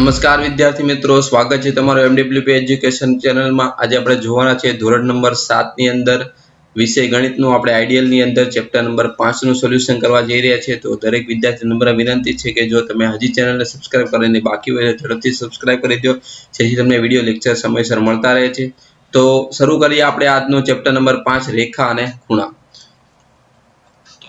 નમસ્કાર વિદ્યાર્થી મિત્રો, સ્વાગત છે તમારું MWP એજ્યુકેશન ચેનલમાં। આજે આપણે જોવાના છે ધોરણ નંબર 7 ની અંદર વિષય ગણિતનું આપણે આઈડિયલ ની અંદર ચેપ્ટર નંબર 5 નું સોલ્યુશન કરવા જઈ રહ્યા છે। તો દરેક વિદ્યાર્થી નમ્ર વિનંતી છે કે જો તમે હજી ચેનલને સબસ્ક્રાઇબ કરીને બાકી હોય તો ઝડપથી સબસ્ક્રાઇબ કરી દો, જેથી તમને વિડિયો લેક્ચર સમયસર મળતા રહે છે। તો શરૂ કરીએ આપણે આજનો ચેપ્ટર નંબર 5 રેખા અને ખૂણા।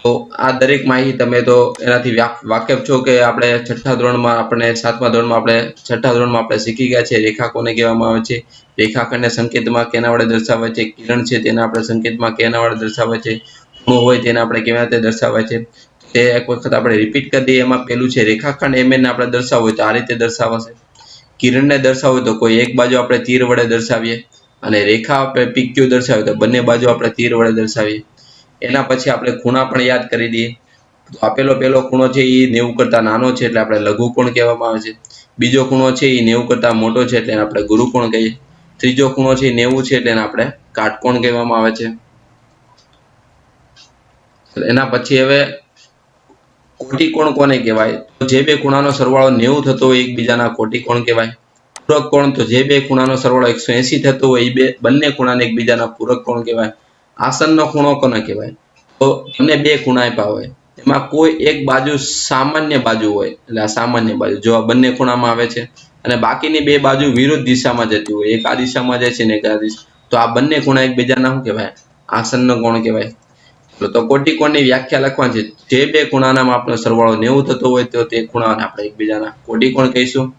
તો આ દરેક માહિતી તમે તો એનાથી વાકેફ છો કે આપણે છઠ્ઠા ધોરણમાં આપણે સાતમા ધોરણમાં આપણે છઠ્ઠા ધોરણમાં આપણે શીખી ગયા છે રેખા કોને કહેવામાં આવે છે, રેખાખંડને સંકેતમાં કેના વડે દર્શાવાય છે, કિરણ છે તેના આપણે સંકેતમાં કેના વડે દર્શાવાય છે, ખૂણો હોય તેને આપણે કેવી રીતે દર્શાવાય છે। તે એક વખત આપણે રિપીટ કરી દઈએ। એમાં પહેલું છે રેખાખંડ MN ને આપણે દર્શાવવું હોય તો આ રીતે દર્શાવાશે। કિરણને દર્શાવવું તો કોઈ એક બાજુ આપણે તીર વડે દર્શાવીએ, અને રેખા આપણે PQ દર્શાવીએ તો બંને બાજુ આપણે તીર વડે દર્શાવીએ। એના પછી આપણે ખૂણા પણ યાદ કરી દઈએ। તો આપેલો પહેલો ખૂણો છે એ 90 કરતા નાનો છે એટલે આપણે લઘુકોણ કહેવામાં આવે છે। બીજો ખૂણો છે એ 90 કરતા મોટો છે એટલે આપણે ગુરુકોણ કહીએ। ત્રીજો ખૂણો છે 90 છે એટલે આપણે કાટકોણ કહેવામાં આવે છે। એના પછી હવે કોટિકોણ કોને કહેવાય? તો જે બે ખૂણાનો સરવાળો 90 થતો હોય એકબીજાના કોટિકોણ કહેવાય। પૂરક કોણ તો જે બે ખૂણાનો સરવાળો 180 થતો હોય એ બંને ખૂણાને એકબીજાના પૂરક કોણ કહેવાય। આસનનો ખૂણો કોને કહેવાય? તો તમને બે ખૂણા આપ્યા હોય, એમાં કોઈ એક બાજુ સામાન્ય બાજુ હોય એટલે આ સામાન્ય બાજુ જો આ બંને ખૂણામાં આવે છે, અને બાકીની બે બાજુ વિરુદ્ધ દિશામાં જતી હોય, એક આ દિશામાં જાય છે ને એક આ દિશા, તો આ બંને ખૂણા એકબીજાના શું કહેવાય? આસનનો કોણ કહેવાય। તો કોટિકોણની વ્યાખ્યા લખવાની છે। જે બે ખૂણાના માપનો સરવાળો 90 થતો હોય તો તે ખૂણાને આપણે એકબીજાના કોટિકોણ કહીશું।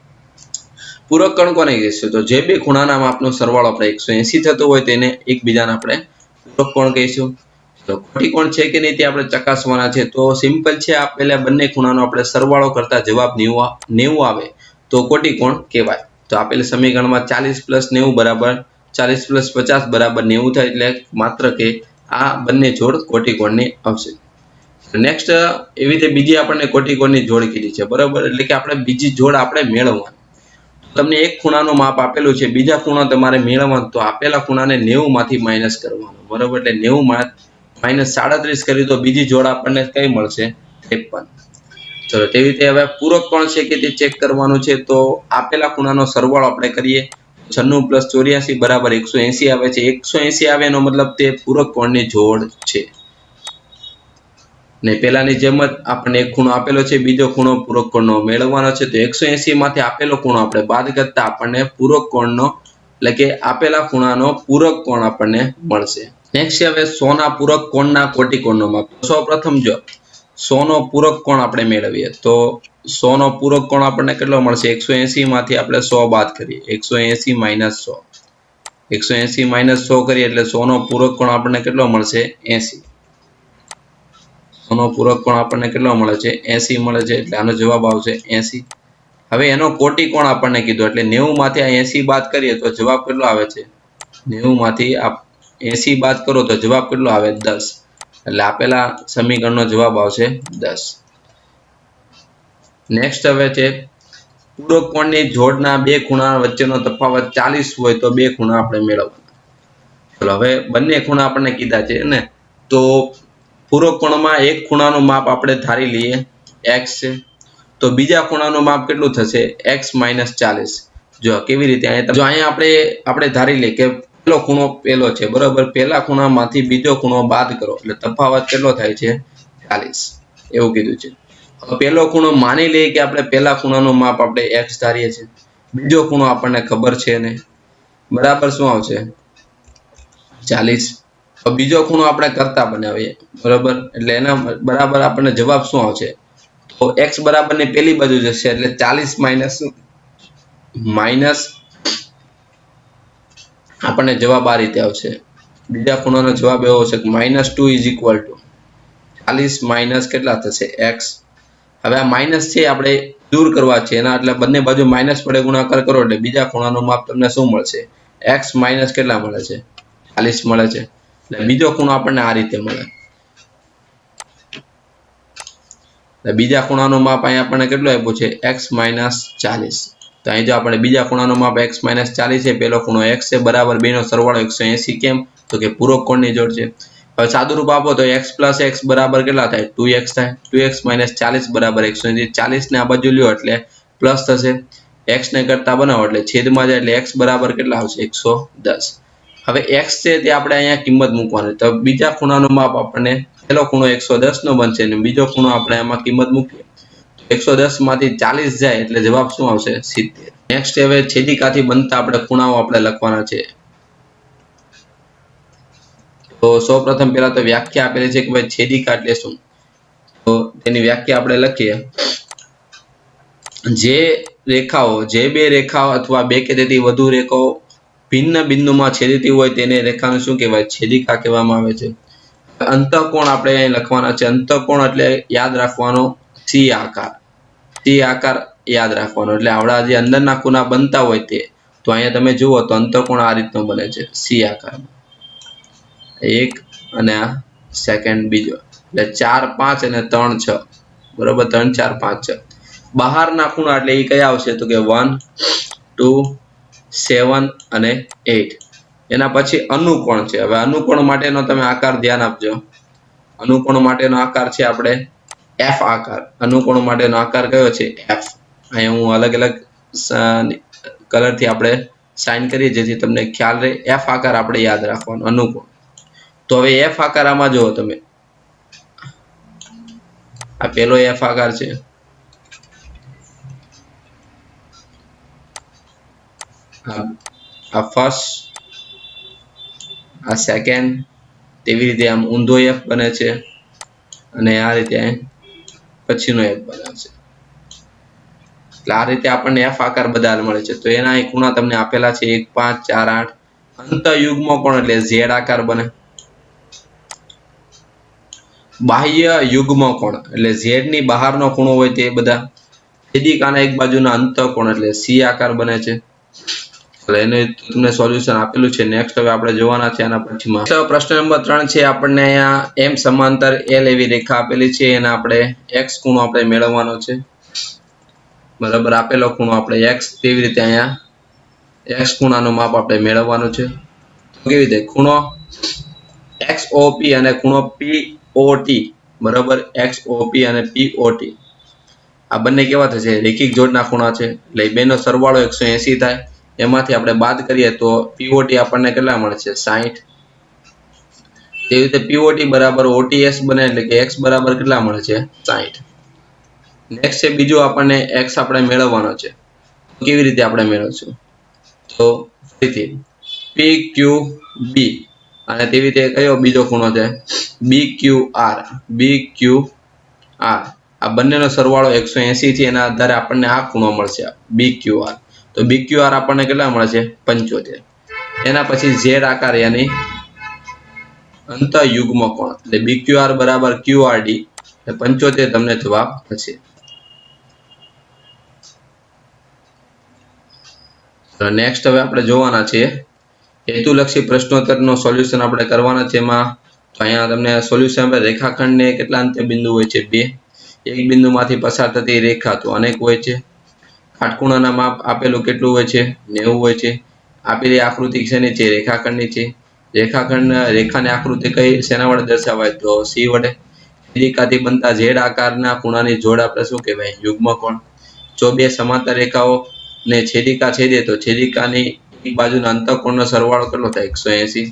પૂરક કોણ કોને કહીશું? તો જે બે ખૂણાના માપનો સરવાળો આપણે 180 થતો હોય તેને એકબીજાના આપણે પૂરક કોણ કહીશું। તો કોટિકોણ છે કે નહીં તે આપણે ચકાસવાના છે। તો સિમ્પલ છે, આ પહેલા બંને ખૂણાનો આપણે સરવાળો કરતા જવાબ 90 આવે તો કોટિકોણ કહેવાય। તો આપેલ સમીકરણમાં 40 + 90 બરાબર 40 + 50 બરાબર 90 થાય, એટલે માત્ર કે આ બંને જોડ કોટિકોણની આવશે। નેક્સ્ટ એવી રીતે બીજી આપણને કોટિકોણની જોડ કીધી છે, બરાબર, એટલે કે આપણે બીજી જોડ આપણે મેળવવાની। તમને એક ખૂણાનું માપ આપેલું છે, બીજા ખૂણા તમારે મેળવવાનું, તો આપેલા ખૂણાને 90 માંથી માઇનસ કરવાનો, બરાબર, એટલે 90 માં -37 કરી તો બીજી જોડ આપણને કઈ મળશે? 53। ચલો તેવી રીતે હવે પૂરક કોણ છે કે તે ચેક કરવાનું છે। તો આપેલા ખૂણાનો સરવાળો આપણે કરીએ, 96 + 84 બરાબર 180 આવે છે। 180 આવે એનો મતલબ તે પૂરક કોણની જોડ છે। ને પેલાની જેમ જ આપણને એક ખૂણો આપેલો છે, બીજો ખૂણો પૂરક કોણનો મેળવવાનો છે। તો 180 માંથી આપેલો ખૂણો આપણે બાદ કરતા આપણને પૂરક કોણનો એટલે કે આપેલા ખૂણાનો પૂરક કોણ આપણને મળશે। નેક્સ્ટ હવે 100 ના પૂરક કોણના કોટિકોણનો માપ। સૌપ્રથમ જો 100 નો પૂરક કોણ આપણે મેળવીએ તો 100 નો પૂરક કોણ આપણને કેટલો મળશે? 180 માંથી આપણે 100 બાદ કરીએ, 180 - 100, 180 - 100 કરીએ એટલે 100 નો પૂરક કોણ આપણને કેટલો મળશે? 80। 100 નો પૂરક કોણ આપણને કેટલો મળે છે? 80 મળે છે, એટલે આનો જવાબ આવશે 80। હવે એનો કોટિકોણ આપણને કીધો એટલે 90 માંથી આ 80 બાદ કરીએ તો જવાબ કેટલો આવે છે? 90 માંથી આ 80 બાદ કરો તો જવાબ કેટલો આવે? 10, એટલે આપેલા સમીકરણનો જવાબ આવશે 10। નેક્સ્ટ હવે છે પૂરક કોણની જોડના બે ખૂણા વચ્ચેનો તફાવત 40 હોય તો બે ખૂણા આપણે મેળવવાના। ચલો હવે બંને ખૂણા આપણને કીધા છે ને, તો પૂરક કોણમાં એક ખૂણાનું માપ આપણે ધારી લઈએ x છે, તો બીજા ખૂણાનું માપ કેટલું થશે? x - 40। જો કેવી રીતે? જો અહીંયા આપણે ધારી લઈએ કે પેલો ખૂણો પેલો છે, બરાબર, પેલા ખૂણામાંથી બીજો ખૂણો બાદ કરો એટલે તફાવત કેટલો થાય છે? 40 એવું કીધું છે। હવે પેલો ખૂણો માની લઈએ કે આપણે પેલા ખૂણાનું માપ આપણે x ધારીએ છીએ, બીજો ખૂણો આપણને ખબર છે ને, બરાબર, શું આવશે? 40। હવે બીજો ખૂણો આપણે કરતા બનાવીએ, બરાબર, એટલે એના બરાબર આપણને જવાબ શું આવશે? તો x બરાબર ની પેલી બાજુ જશે એટલે 40 માઇનસ આપણને જવાબ આ રીતે આવશે। બીજા ખૂણાનો જવાબ એવો છે કે -2 = 40 માઇનસ કેટલા થશે? x। હવે આ માઇનસ છે આપણે દૂર કરવા છે એના, એટલે બંને બાજુ માઇનસ વડે ગુણાકાર કરો એટલે બીજા ખૂણાનું માપ તમને શું મળશે? x માઇનસ કેટલા મળે છે? 40 મળે છે, એટલે બીજો ખૂણો આપણને આ રીતે મળે। બીજા ખૂણાનું માપ અહીં આપણને કેટલું આપ્યું છે? x - 40। તો અહીં જો આપણે બીજા ખૂણાનું માપ x - 40 છે, પેલો ખૂણો x છે, બરાબર, બેનો સરવાળો 180 કેમ? તો કે પૂરક કોણની જોડ છે। હવે સાદુરૂપ આપો તો x + x બરાબર કેટલા થાય? 2x થાય। 2x - 40 બરાબર 180। 40 ને આ બાજુ લ્યો એટલે પ્લસ થશે, x ને કરતા બનાવો એટલે છેદમાં જાય એટલે x બરાબર કેટલા આવશે 110. હવે x છે તે આપણે અહીંયા કિંમત મૂકવાની, તો બીજા ખૂણાનું માપ આપણને પહેલો ખૂણો 110 નો બનશે અને બીજો ખૂણો આપણે આમાં કિંમત મૂકીએ 110 માંથી 40 જાય એટલે જવાબ શું આવશે 70. નેક્સ્ટ હવે છેદિકાથી બનતા આપણે ખૂણાઓ આપણે લખવાના છે. તો સૌપ્રથમ પહેલા તો વ્યાખ્યા આપેલી છે કે ભાઈ છેદિકા એટલે શું, તો તેની વ્યાખ્યા આપણે લખીએ. જે રેખાઓ જે બે રેખાઓ અથવા બે કે તેથી વધુ રેખાઓ ભિન્ન બિંદુમાં છેદતી હોય તેને રેખાને શું કહેવાય, છેદિકા કહેવામાં આવે છે. અંતઃકોણ આપણે અહીં લખવાના છે. અંતઃકોણ એટલે યાદ રાખવાનો સી આકાર. સી આકાર યાદ રાખવાનો એટલે આવડા જે અંદરના ખૂણા બનતા હોય તે. તો અહીંયા તમે જુઓ તો અંતઃકોણ આ રીતનો બને છે સી આકાર, એક અને આ સેકન્ડ બીજો એટલે 4 5 અને 3 6 બરોબર, 3 4 5 6. બહારના ખૂણા એટલે એ કયા આવશે તો કે 1 2 7 અને 8. એના પછી અનુકોણ છે. હવે અનુકોણ માટેનો તમે આકાર ધ્યાન આપજો. અનુકોણ માટેનો આકાર છે આપણે એફ આકાર. અનુકોણ માટેનો આકાર કયો છે એફ. અહીંયા હું અલગ અલગ કલરથી આપણે સાઇન કરીએ જેથી તમને ખ્યાલ રહે. એફ આકાર આપણે યાદ રાખવાનો અનુકોણ. તો હવે એફ આકાર આમાં જુઓ તમે, આ પેલો એફ આકાર છે, આ ફર્સ્ટ, આ સેકન્ડ, તેવી રીતે આમ ઊંધો એફ બને છે અને આ રીતે પછીનો એફ બને છે. એટલે આ રીતે આપણને એફ આકાર બધા મળે છે. તો એના અહીં ખૂણા તમને આપેલા છે 1 5 4 8. અંતઃયુગ્મ કોણ એટલે ઝેડ આકાર બને. બાહ્ય યુગ્મ કોણ એટલે ઝેડ ની બહારનો ખૂણો હોય તે બધા. છેદિકાના એક બાજુના અંતઃકોણ એટલે સી આકાર બને છે. એને તમને સોલ્યુશન આપેલું છે. નેક્સ્ટ હવે આપણે જોવાના છે આના પછીમાં. પ્રશ્ન નંબર 3 છે. આપણને અહીંયા એમ સમાંતર એલ એવી રેખા આપેલી છે, એના આપણે એક્સ ખૂણો આપણે મેળવવાનો છે. બરાબર, આપેલો ખૂણો આપણે એક્સ, તેવી રીતે અહીંયા એક્સ ખૂણાનું માપ આપણે મેળવવાનું છે. તો કેવી રીતે ખૂણો XOP અને ખૂણો POT, બરાબર, XOP અને POT આ બંને કેવા થશે, રેખિક જોડના ખૂણા છે. એટલે બેનો સરવાળો 180 થાય. એમાંથી આપણે બાદ કરીએ તો POT આપણને કેટલા મળે છે 60. તેવી રીતે POT બરાબર OTS બને એટલે કે x બરાબર કેટલા મળે છે 60. નેક્સ્ટ છે બીજું આપણને x આપણે મેળવવાનો છે. કેવી રીતે આપણે મેળવશું, તો ફરીથી PQB અને તેવી રીતે કયો બીજો ખૂણો છે BQR. આ બંનેનો સરવાળો 180 છે. એના આધારે આપણને આ ખૂણો મળશે BQR. તો BQR આપણને કેટલા મળે છે 75. એના પછી ઝેડ આકાર યાની અંતઃયુગ્મ કોણ એટલે BQR બરાબર QRD એટલે 75 તમને જવાબ થશે. નેક્સ્ટ હવે આપણે જોવાના છે હેતુલક્ષી પ્રશ્નોત્તરનો સોલ્યુશન આપણે કરવાના છે. એમાં તો અહીંયા તમને સોલ્યુશન આપણે રેખાખંડને કેટલા અંત્ય બિંદુ હોય છે 2. એક બિંદુમાંથી પસાર થતી રેખા તો અનેક હોય છે. કાટખૂણાના માપ આપેલું કેટલું હોય છે 90 હોય છે. આપેલી આકૃતિ શેની છે, રેખાખંડની છે. રેખાની આકૃતિ કઈ શેના વડે દર્શાવાય તો સી વડે. છેદિકાથી બનતા ઝેડ આકારના ખૂણાની જોડ આપણે શું કહેવાય યુગ્મ કોણ. જો બે સમાંતર રેખાઓ ને છેદિકા છેદે તો છેદિકાની એક બાજુના અંતઃકોણનો સરવાળો કેટલો થાય 180.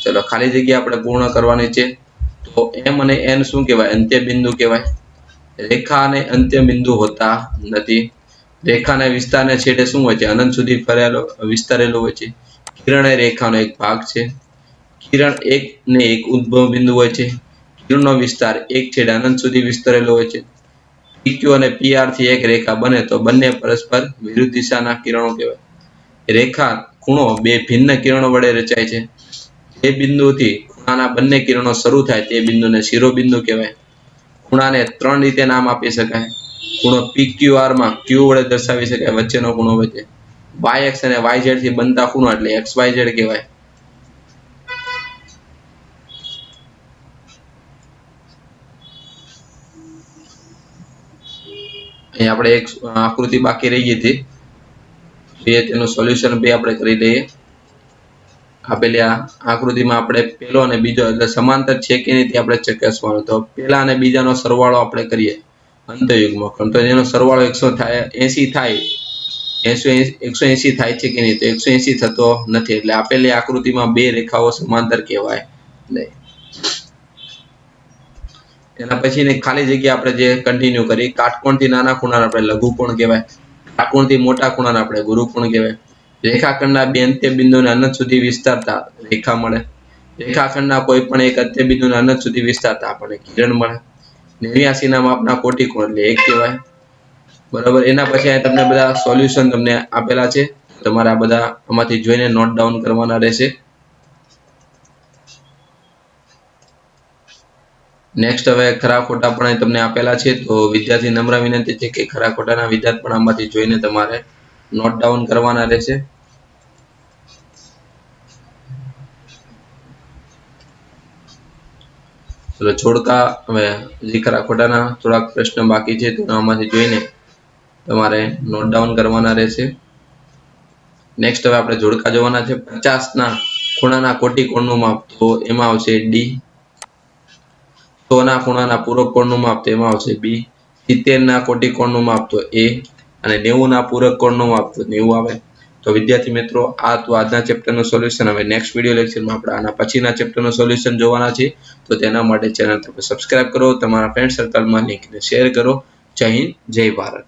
ચલો ખાલી જગ્યા આપણે પૂર્ણ કરવાની છે. તો એમ અને એન શું કહેવાય અંત્ય બિંદુ કહેવાય. રેખા અને અંત્ય બિંદુ હોતા નથી. રેખાના વિસ્તારને છેડે શું હોય છે અનંત સુધી વિસ્તારેલો હોય છે. કિરણ એ રેખાનો એક ભાગ છે. કિરણ એક ને એક ઉદ્ભવ બિંદુ હોય છે. કિરણનો વિસ્તાર એક છેડે અનંત સુધી વિસ્તરેલો હોય છે. PQ અને PR થી એક રેખા બને તો બંને પરસ્પર વિરુદ્ધ દિશાના કિરણો કહેવાય. રેખા ખૂણો બે ભિન્ન કિરણો વડે રચાય છે. જે બિંદુથી ખૂણાના બંને કિરણો શરૂ થાય તે બિંદુને શિરોબિંદુ કહેવાય. ખૂણાને 3 રીતે નામ આપી શકાય. ખૂણો PQR માં Q વડે દર્શાવી શકાય, વચ્ચેનો ખૂણો હોય છે. YX અને YZ થી બનતા ખૂણો એટલે XYZ કહેવાય. અહીં આપણે એક આકૃતિ બાકી રહી ગઈ હતી, તેનું સોલ્યુશન બે આપણે કરી લઈએ. આપેલી આ આકૃતિમાં આપણે પહેલો અને બીજો એટલે સમાંતર છે કે નહીં તે આપણે ચકાસવાનું. તો પહેલા અને બીજાનો સરવાળો આપણે કરીએ અંતઃયુગ્મ કોણ. તો એનો સરવાળો 180 થાય 180 થાય છે કે નહીં? તો 180 થતો નથી, એટલે આપેલી આકૃતિમાં બે રેખાઓ સમાંતર કહેવાય નહીં. એના પછી ખાલી જગ્યા આપણે જે કન્ટિન્યુ કરી, કાટકોણથી નાના ખૂણાને આપણે લઘુકોણ કહેવાય, કાટકોણથી મોટા ખૂણાને આપણે ગુરુકોણ કહેવાય. રેખાખંડના બે અંત્ય બિંદુને અનંત સુધી વિસ્તારતા રેખા મળે. રેખાખંડના કોઈ પણ એક અંત્ય બિંદુને અનંત સુધી વિસ્તારતા આપણને કિરણ મળે. 89 ના માપના કોટિકોણ એટલે એક કહેવાય. બરાબર. એના પછી તમને બધા સોલ્યુશન તમને આપેલા છે, તમારે આ બધા આમાંથી જોઈને નોટ ડાઉન કરવાના રહેશે. નેક્સ્ટ હવે ખરા ખોટા પણ તમને આપેલા છે, તો વિદ્યાર્થી નમ્ર વિનંતી છે કે ખરા ખોટાના વિધાન પણ આમાંથી જોઈને તમારે નોટ ડાઉન કરવાના રહેશે. ચલો જોડકા, હવે હજી ખરા ખોટાના થોડાક પ્રશ્ન બાકી છે, તો આમાંથી જોઈને તમારે નોટ ડાઉન કરવાના રહેશે. નેક્સ્ટ હવે આપણે જોડકા જોવાના છે. 50 ના ખૂણાના કોટિકોણનું માપ, તો એમાં આવશે ડી. 100 ના ખૂણાના પૂરક કોણનું માપ, તો એમાં આવશે બી. 70 ના કોટિકોણનું માપ, તો એ. અને 90 ના પૂરક કોણનું માપ, તો 90 આવે. તો વિદ્યાર્થી મિત્રો, આ તો આજના ચેપ્ટરનું સોલ્યુશન. હવે નેક્સ્ટ વિડીયો લેક્ચરમાં આપણે આના પછીના ચેપ્ટરનું સોલ્યુશન જોવાના છે. તો તેના માટે ચેનલ સબસ્ક્રાઇબ કરો, તમારા ફ્રેન્ડ સર્કલમાં લિંકને શેર કરો. જય હિન્દ, જય ભારત.